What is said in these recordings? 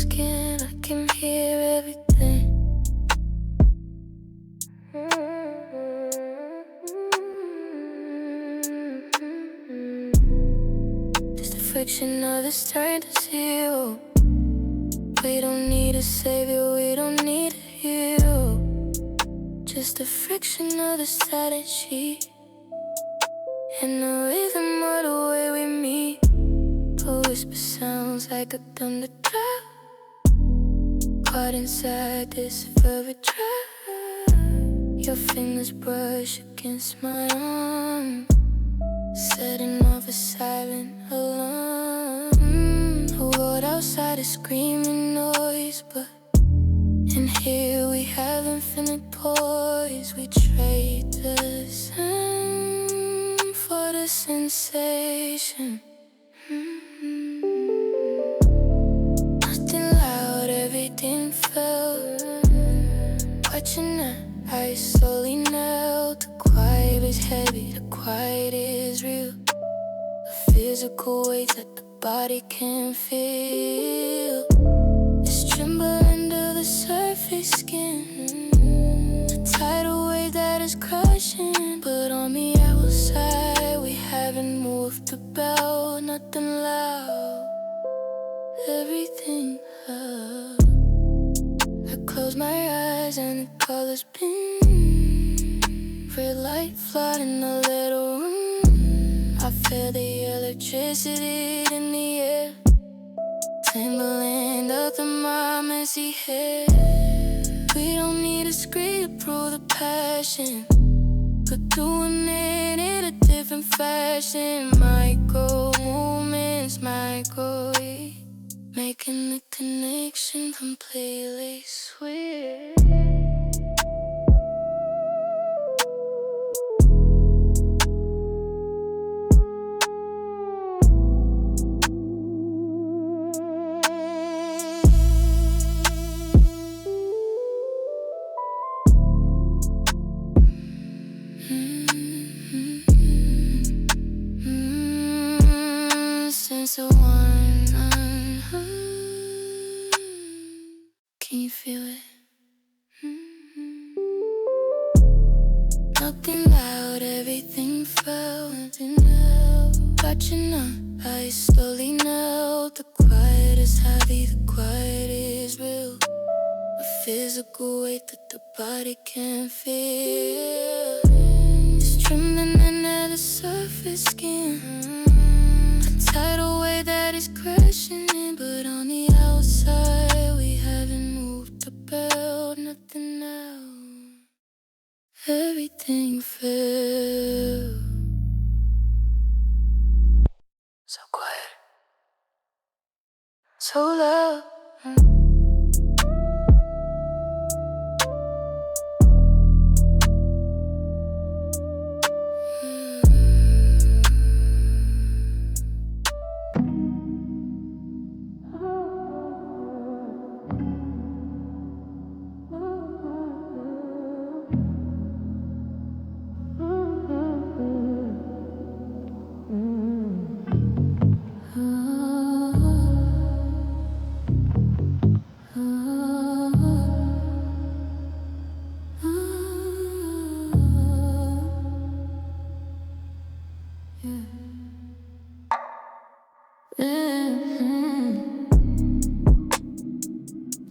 skin, I can hear everything. Just the friction of this turn to zero. We don't need a savior, we don't need a hero. Just the friction of the silent sheet and the rhythm of the way we meet. A whisper sounds like a thunder drop, caught inside this velvet trap. Your fingers brush against my arm, setting off a silent alarm. The world outside is screaming noise, but in here we have infinite poise. We trade the sound for the sensation. Nothing loud, everything felt. Watching the ice slowly melt. The quiet is heavy, the quiet is real. A physical weight that the body can feel. It's trembling under the surface skin. A tidal wave that is crushing. But on the outside we haven't moved about. Nothing loud, everything up. I close my eyes and the colors bend. Red light flooding the little room. I feel the electricity in the air, tingling up the my messy hair. We don't need a screen to prove the passion, but doing it in a different fashion. Micro movements, microwave, making the connection completely sweet. Since the one unheard, can you feel it? Nothing loud, everything felt. Nothing else. Watching the ice slowly melt. The quiet is heavy, the quiet is real. A physical weight that the body can feel. It's trembling under the surface skin. Tidal wave that is crashing in, but on the outside we haven't moved about. Nothing now, everything fell. So quiet, so loud.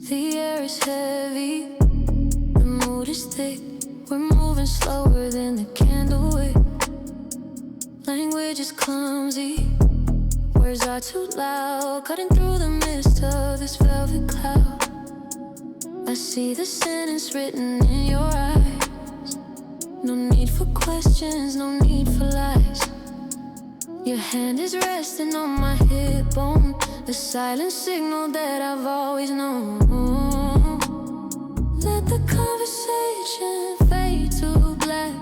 The air is heavy, the mood is thick. We're moving slower than the candle wick. Language is clumsy, words are too loud, cutting through the mist of this velvet cloud. I see the sentence written in your eyes. No need for questions, no need for lies. Your hand is resting on my hip bone, the silent signal that I've always known. Let the conversation fade to black.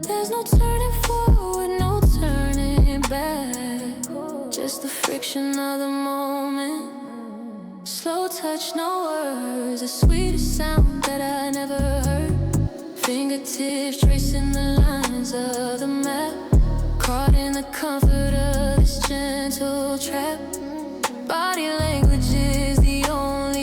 There's no turning forward, no turning back. Just the friction of the moment. Slow touch, no words, the sweetest sound that I never heard. Fingertips tracing the lines of the map, caught in the comfort of this gentle trap. Body language is the only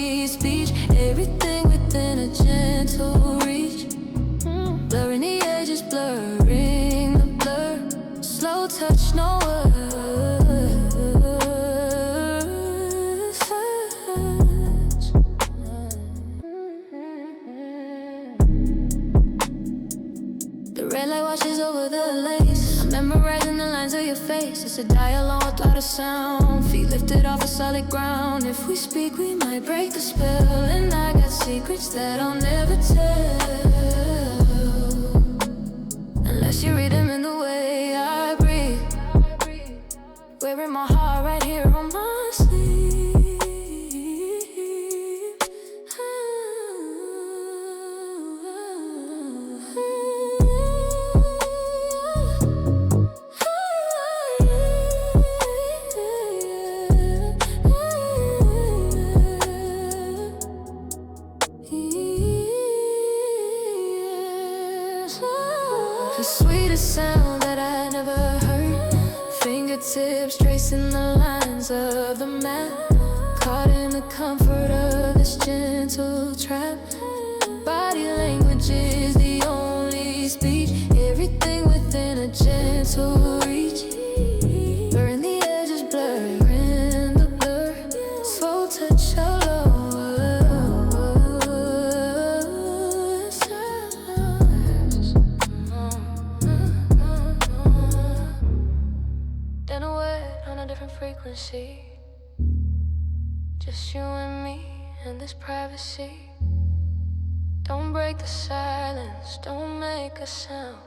place. It's a dialogue without a sound. Feet lifted off a solid ground. If we speak, we might break the spell. And I got secrets that I'll never tell, unless you read them in the way I breathe. Wearing my heart right here on my sleeve. The sweetest sound that I never heard. Fingertips tracing the lines of the map. Caught in the comfort of this gentle trap. Body language is the only speech. Everything within a gentle reach. Blurring the edges, blurring the blur. Slow touch all over. Then away on a different frequency. Just you and me in this privacy. Don't break the silence, don't make a sound.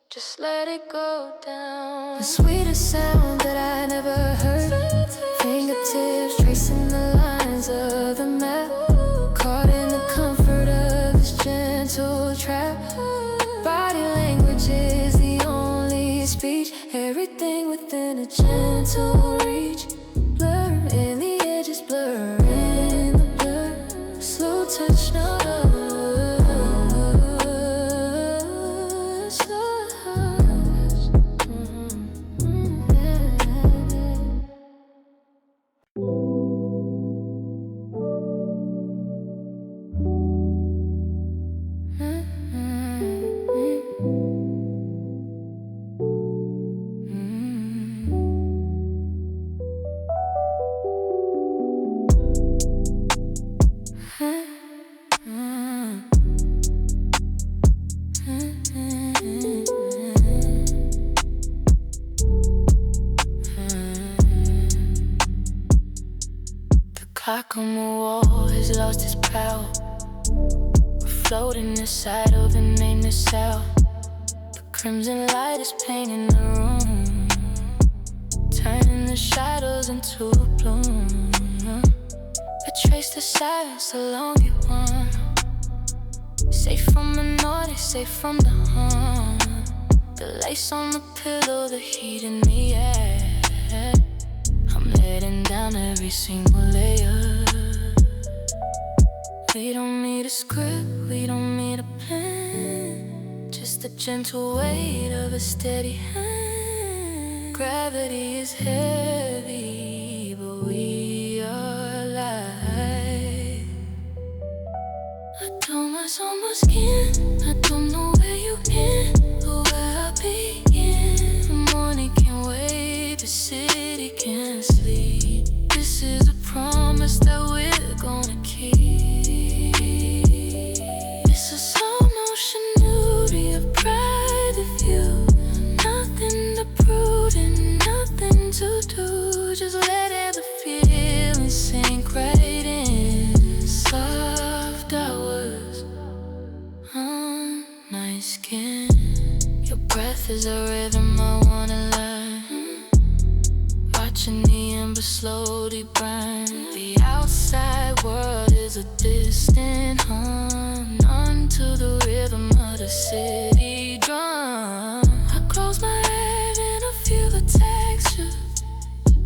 Just let it go down. The sweetest sound that I never heard. Fingertips tracing the lines of the map. Caught in the comfort of this gentle trap. Body language is the only speech. Everything within a gentle reach. Blur in the edges, blur in the blur. Slow touch, no. Clock on the wall has lost its power. We're floating inside of a nameless cell. The crimson light is painting the room, turning the shadows into a bloom. I trace the silence along you on. Safe from the noise, safe from the harm. The lace on the pillow, the heat in the air. I'm letting down every single layer. We don't need a script, we don't need a plan. Just the gentle weight of a steady hand. Gravity is heavy, but we are alive. I don't know on my skin. I don't know where you end or where I begin. The morning can't wait, the city can't sleep. This is a promise that we're gonna keep. It's a slow motion beauty, a private view. Nothing to prove and nothing to do. Just let the feelings sink right in. Soft hours on my skin. Your breath is a rhythm I wanna learn. Watching the embers slowly burn. The outside world is a distant hum. Onto the rhythm of the city drum. I close my eyes and I feel the texture.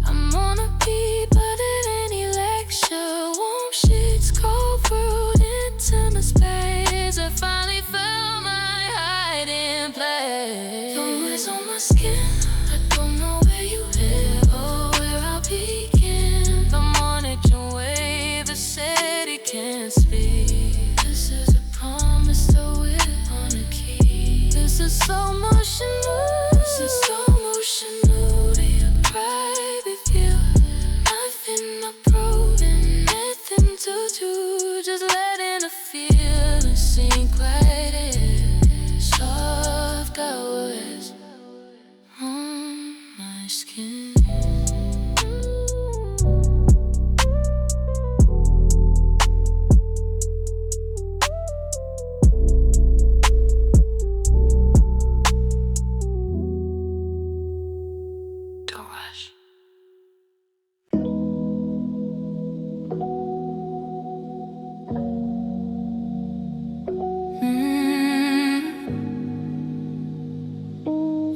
I'm on a beat, but it ain't any lecture. Warm sheets, cold fruit, intimate space. I finally found my hiding place. Always on my skin. I don't know where you live or where I'll begin. The morning can wave, the city can't speak. This is a promise that we're gonna keep. This is slow motion movie. This is slow motion movie. A private view. Nothing to prove and nothing to do. Just letting the feeling sink right in. Soft hours on my skin. Don't rush.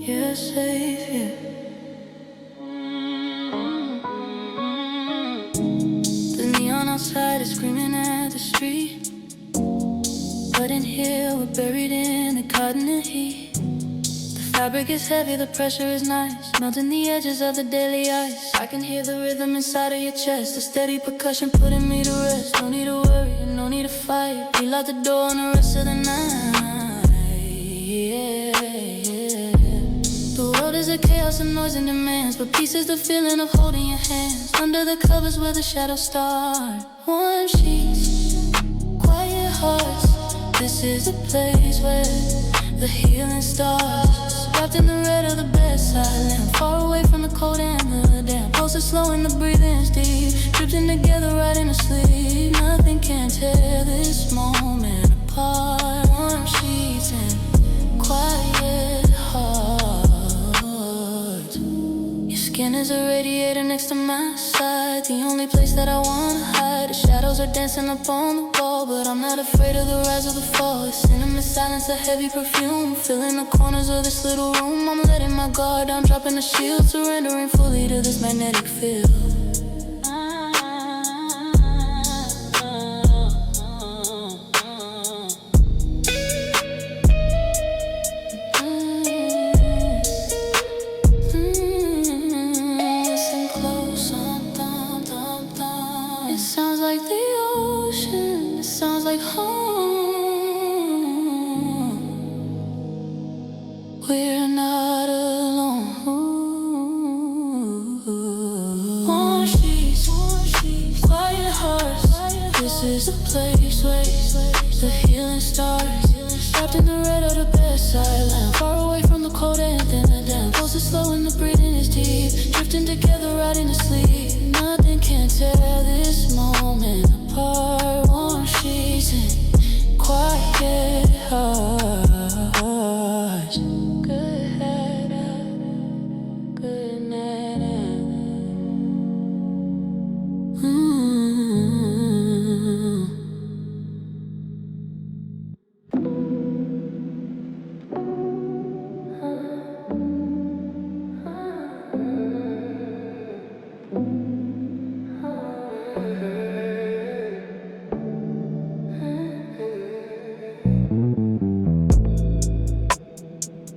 You're safe here. The neon outside is screaming at the street, but in here we're buried in the cotton and heat. The fabric is heavy, the pressure is nice, melting the edges of the daily ice. I can hear the rhythm inside of your chest, the steady percussion putting me to rest. No need to worry, no need to fight. We lock the door on the rest of the night. The world is a chaos of noise and demands, but peace is the feeling of holding your hands under the covers where the shadows start. Warm sheets, quiet hearts. This is a place where the healing starts. Wrapped in the red of the bedside lamp, far away from the cold and the damp. Pulses slow and the breathing's deep, drifting together right in the sleep. Nothing can tear this moment apart. Warm sheets and quiet hearts. Skin is a radiator next to my side, the only place that I wanna hide. The shadows are dancing up on the wall, but I'm not afraid of the rise or the fall. It's cinnamon silence, a heavy perfume, filling the corners of this little room. I'm letting my guard down, dropping the shield, surrendering fully to this magnetic field. We're not alone. Warm sheets, quiet hearts. This is the place where the healing starts. Wrapped in the red of the bedside lamp, far away from the cold and then the damp. Pulses slow and the breathing is deep, drifting together right in the sleep. Nothing can tear this moment apart. Warm sheets and quiet hearts.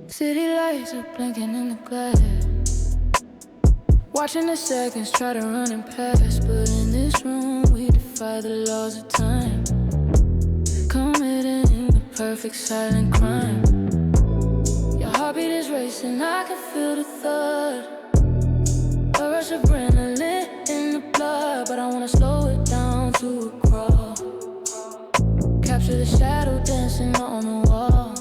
City lights are blinking in the glass, watching the seconds try to run and pass. But in this room we defy the laws of time, committing the perfect silent crime. Your heartbeat is racing, I can feel the thud, a rush of adrenaline in the blood. But I wanna slow it down to a crawl, capture the shadow dancing on the wall.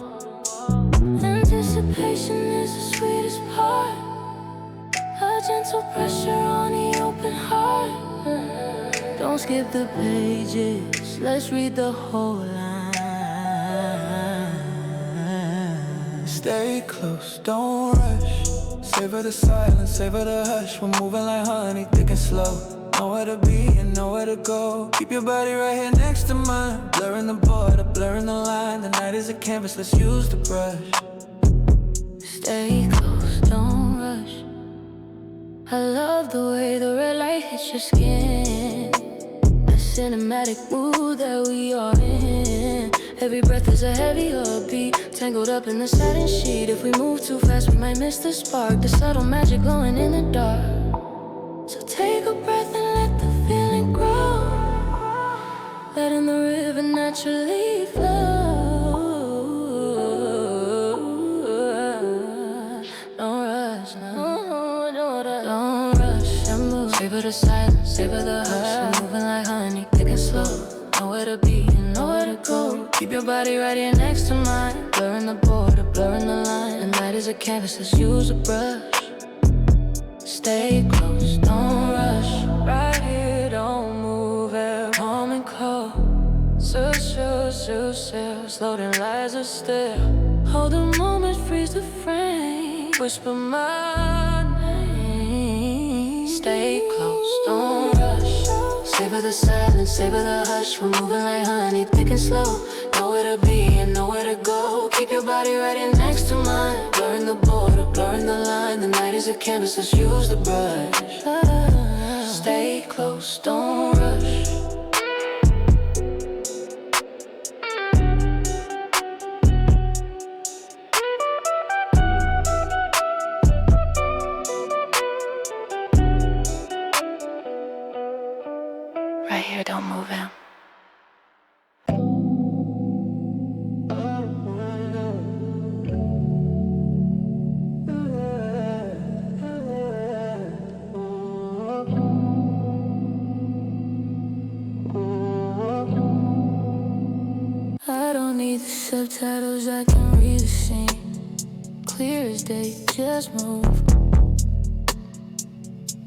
Anticipation is the sweetest part, a gentle pressure on the open heart. Don't skip the pages, let's read the whole line. Stay close, don't rush. Savor the silence, savor the hush. We're moving like honey, thick and slow. Nowhere to be and nowhere to go. Keep your body right here next to mine, blurring the border, blurring the line. The night is a canvas, let's use the brush. Stay close, don't rush. I love the way the red light hits your skin, the cinematic mood that we are in. Every breath is a heavy heartbeat, tangled up in the satin sheet. If we move too fast, we might miss the spark, the subtle magic glowing in the dark. So take a breath and let the feeling grow, letting the river naturally flow. Savor the silence, savor the hush. We're moving like honey, thick and slow. Nowhere to be and nowhere to go. Keep your body right here next to mine, blurring the border, blurring the line. The night is a canvas, let's use a brush. Stay close, don't rush. Right here, don't move it. Calm and cold. Floating lies are still. Hold the moment, freeze the frame. Whisper my name. Stay close, don't rush. Savor the silence, savor the hush. We're moving like honey, thick and slow. Nowhere to be and nowhere to go. Keep your body right in next to mine. Blurring the border, blurring the line. The night is a canvas, let's use the brush. Stay close, don't rush. Right here, don't move out. I don't need the subtitles, I can read the scene. Clear as day, just move.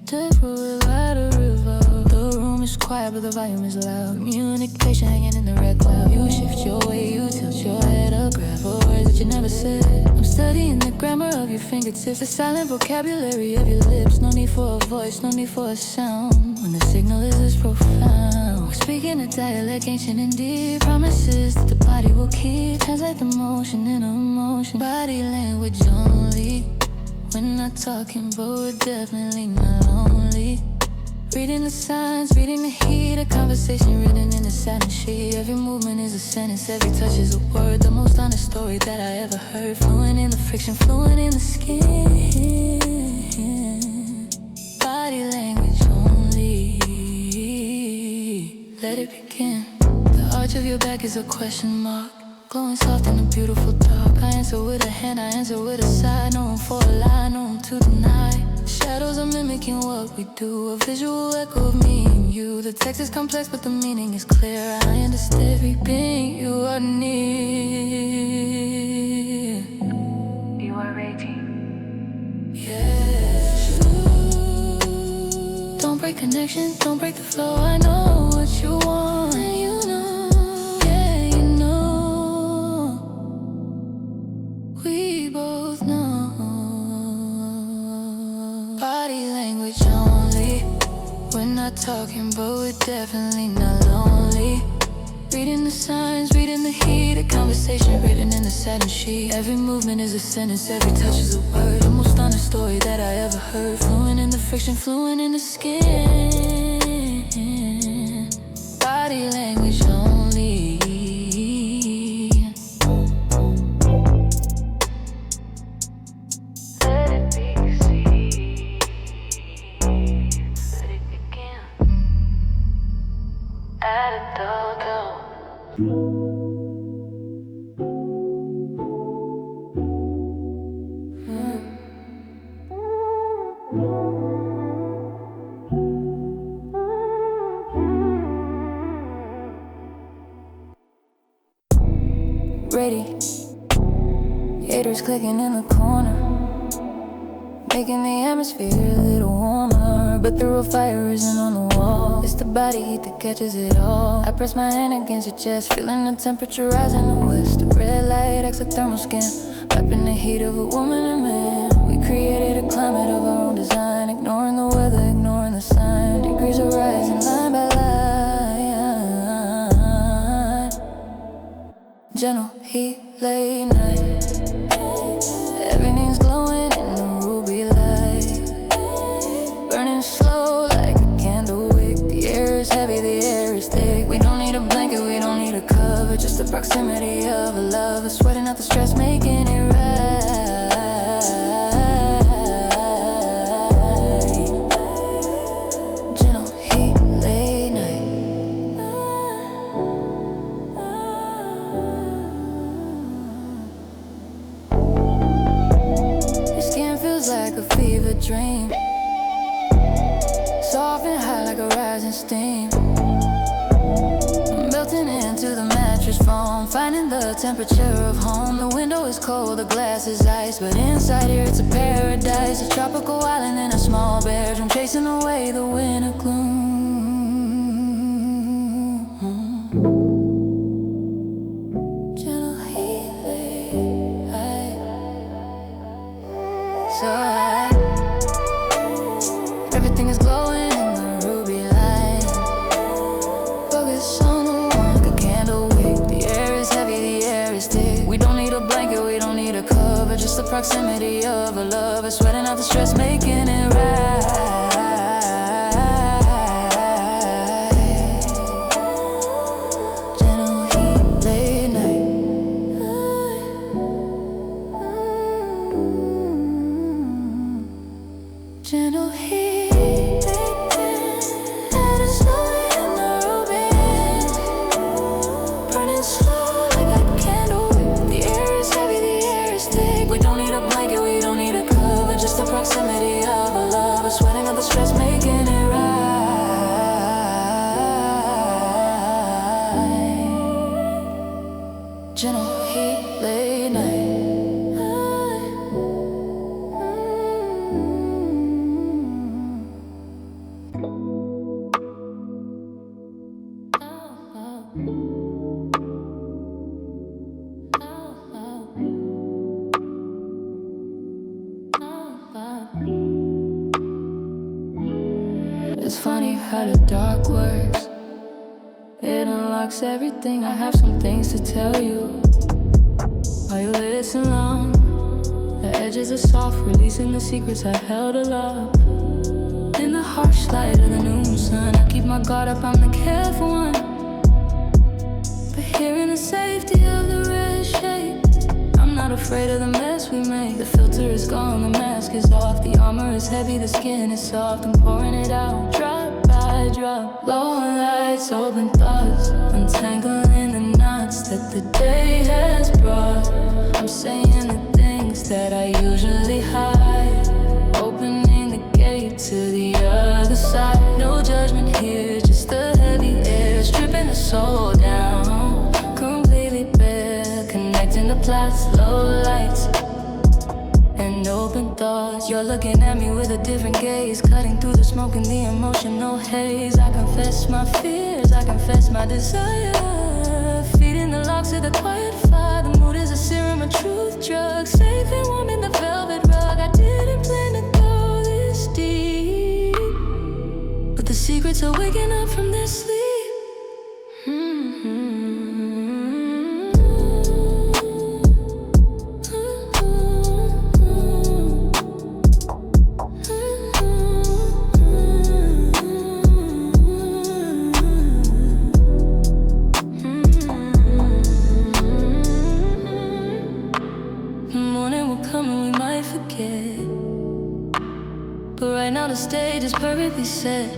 The road light a revolve. The room is quiet but the volume is loud. Communication hanging in the red cloud. You shift your way, you tilt your head up. Grab for words that you never said. I'm studying the grammar of your fingertips, the silent vocabulary of your lips. No need for a voice, no need for a sound when the signal is this profound. We're speaking a dialect ancient and deep. Promises that the body will keep. Translate the motion in emotion. Body language only. We're not talking, but we're definitely not lonely. Reading the signs, reading the heat. A conversation written in the satin sheet. Every movement is a sentence, every touch is a word. The most honest story that I ever heard. Fluent in the friction, fluent in the skin. Body language only. Let it begin. The arch of your back is a question mark. Glowing soft in a beautiful dark. I answer with a hand, I answer with a sigh. No room for a lie, no room to deny. Shadows are mimicking what we do. A visual echo of me and you. The text is complex but the meaning is clear. I understand every being you are near. You are raging. Yes. Don't break connection, don't break the flow. I know what you want. And you know. We both know. Body language only. We're not talking, but we're definitely not lonely. Reading the signs, reading the heat. A conversation written in the satin sheet. Every movement is a sentence, every touch is a word. The most honest story that I ever heard. Fluent in the friction, fluent in the skin. Body language only. Ready. Haters clicking in the corner, making the atmosphere a little warmer. But the real fire isn't on the wall. It's the body heat that catches it all. I press my hand against your chest, feeling the temperature rise in the west. The red light acts like thermal skin, wrapping the heat of a woman and man. We created a climate of our own design, ignoring the weather, ignoring the sign. Degrees are rising line by line. Gentle heat, late night. Everything's glowing in the ruby light, burning slow like a candle wick. The air is heavy, the air is thick. We don't need a blanket, we don't need a cover. Just the proximity of a lover, sweating out the stress, making it right. Gentle heat, late night. Like a fever dream, soft and high like a rising steam. Melting into the mattress foam. finding the temperature of home. The window is cold, the glass is ice, but inside here it's a paradise. A tropical island in a small bedroom, chasing away the winter gloom. Gentle heat, so high. Everything is glowing in the ruby light. Focus on the one like a candle wick. The air is heavy, the air is thick. We don't need a blanket, we don't need a cover. Just the proximity of a lover, sweating out the stress, making it right. Gentle heat, late night. Gentle heat, and it's snowing in the ruby, burning slow like a candle. The air is heavy, the air is thick. We don't need a blanket, we don't need a cover. Just the proximity of a lover, sweating out the stress, making it right. Gentle heat, late night. It's funny how the dark works. It unlocks everything. I have some things to tell you. While you listen long, the edges are soft, releasing the secrets I held aloft. In the harsh light of the noon sun, I keep my guard up, I'm the careful one. But here in the safety of the red shade, I'm not afraid of the mess we make. The filter is gone, the mask is off. The armor is heavy, the skin is soft. I'm pouring it out, drop by drop. Low lights, open thoughts, untangling the knots that the day has brought. I'm saying the things that I usually hide, opening the gate to the other side. No judgment here, just the heavy air, stripping the soul down. Completely bare, connecting the plots, low lights and open thoughts. You're looking at me with a different gaze, cutting through the smoke and the emotional haze. I confess my fears, I confess my desire, feeding the logs of the quiet fire. The mood is a serum, a truth drug, safe and warm in the velvet rug. I didn't plan to go this deep, but the secrets are waking up from their sleep. Morning will come and we might forget, but right now the stage is perfectly set.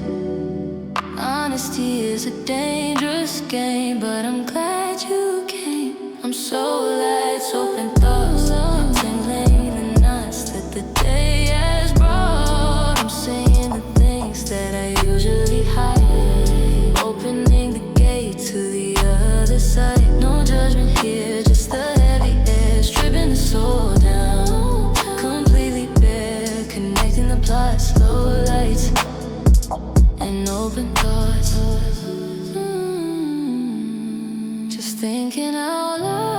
Honesty is a dangerous game, but I'm glad you came. I'm so lights, open thoughts, untangling the knots that the day has brought. I'm saying the things that I usually hide, opening the gate to the other side. No judgment here, just the heavy air, stripping the soul down. Completely bare, connecting the plots, slow lights and open thoughts. Just thinking out loud.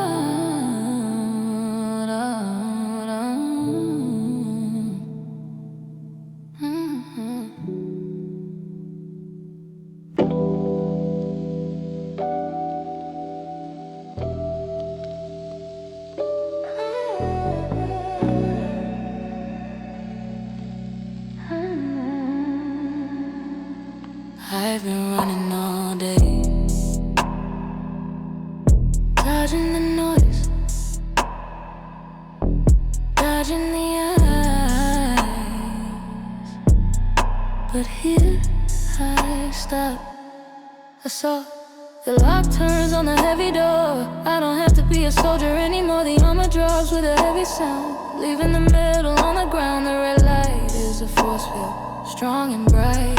I've been running all day, dodging the noise, dodging the eyes. But here I stop. I saw the lock turns on the heavy door. I don't have to be a soldier anymore. The armor drops with a heavy sound, leaving the metal on the ground. The red light is a force field, strong and bright,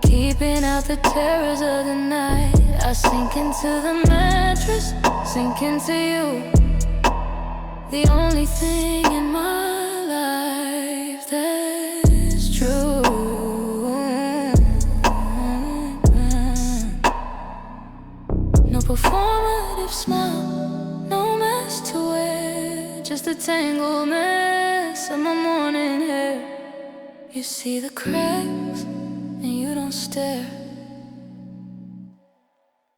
keeping sleeping out the terrors of the night. I sink into the mattress, sink into you. The only thing in my life that's true. No performative smile, no mask to wear, just a tangled mess of my morning hair. You see the cracks and you don't stare.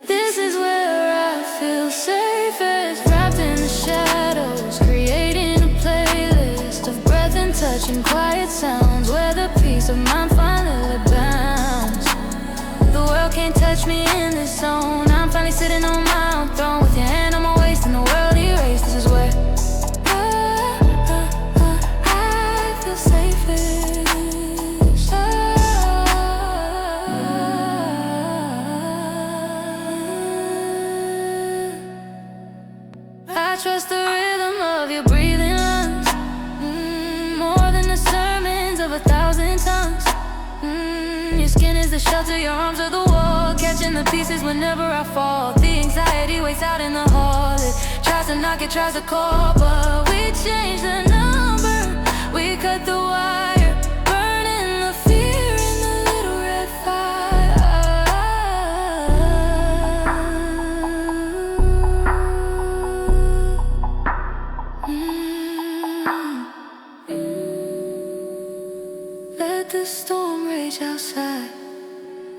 This is where I feel safest, wrapped in the shadows, creating a playlist of breath and touch and quiet sounds, where the peace of mind finally bounds. The world can't touch me in this zone. I'm finally sitting on my own throne, with your hand on my waist and the world erased. This is where I feel safest. I trust the rhythm of your breathing lungs, more than the sermons of 1,000 tongues. Your skin is the shelter, your arms are the wall, catching the pieces whenever I fall. The anxiety waits out in the hall, it tries to knock, it tries to call, but we change the number, we cut the wire, burning the fear in the little red fire. Let the storm rage outside,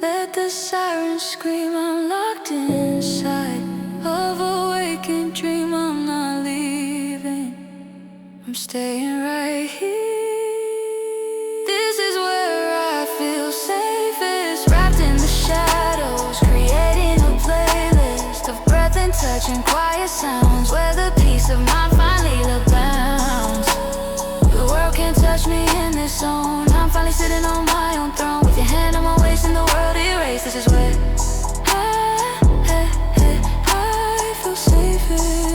let the sirens scream. I'm locked inside of a waking dream. I'm not leaving, I'm staying right here. This is where I feel safest, wrapped in the shadows, creating a playlist of breath and touch and quiet sounds, where the peace of mind finally abounds. The world can't touch me in this zone. I'm finally sitting on my own throne, with your hand on my waist and the world erased. This is where I feel safest.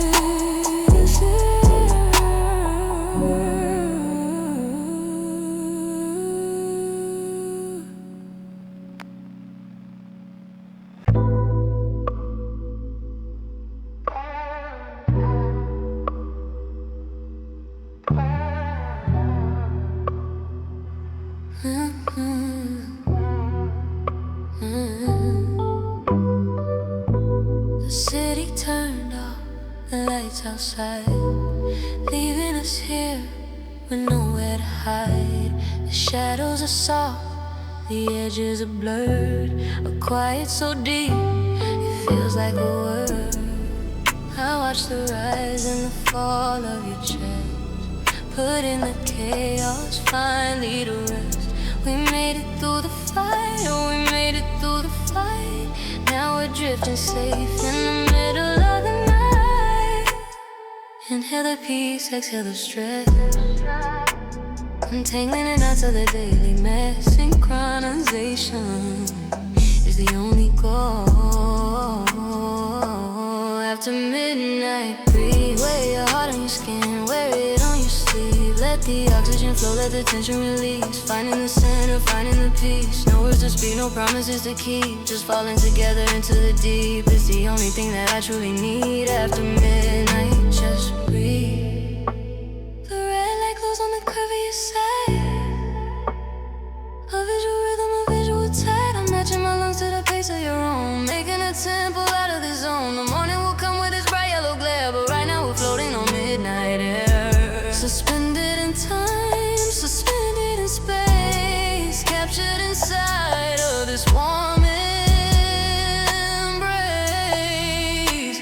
The city turned off the lights outside, leaving us here with nowhere to hide. The shadows are soft, the edges are blurred, a quiet so deep, it feels like a word. I watch the rise and the fall of your chest, put in the chaos, finally to rest. We made it through the fire, we made it through the fight. Now we're drifting safe in the middle of the night. Inhale the peace, exhale the stress, untangling the knots of the daily mess. Synchronization is the only goal. After midnight, breathe, wear your heart on your skin, wear it on your sleeve. Let the oxygen flow, let the tension release. Finding the center, finding the peace. No words to speak, no promises to keep, just falling together into the deep. It's the only thing that I truly need. After midnight, just breathe. The red light glows on the curve of your side, a visual rhythm, a visual tide. I'm matching my lungs to the pace of your own, making a tempo out of the zone. The morning will come with its bright yellow glare, but right now we're floating on midnight air. Suspended in time, suspended in space, captured inside of this warm embrace.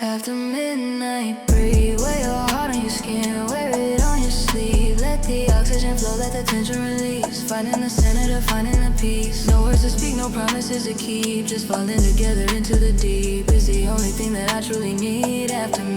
After midnight, breathe, wear your heart on your skin, wear it on your sleeve. Let the oxygen let the tension release. Finding the center to finding the peace. No words to speak, no promises to keep. Just falling together into the deep is the only thing that I truly need after me.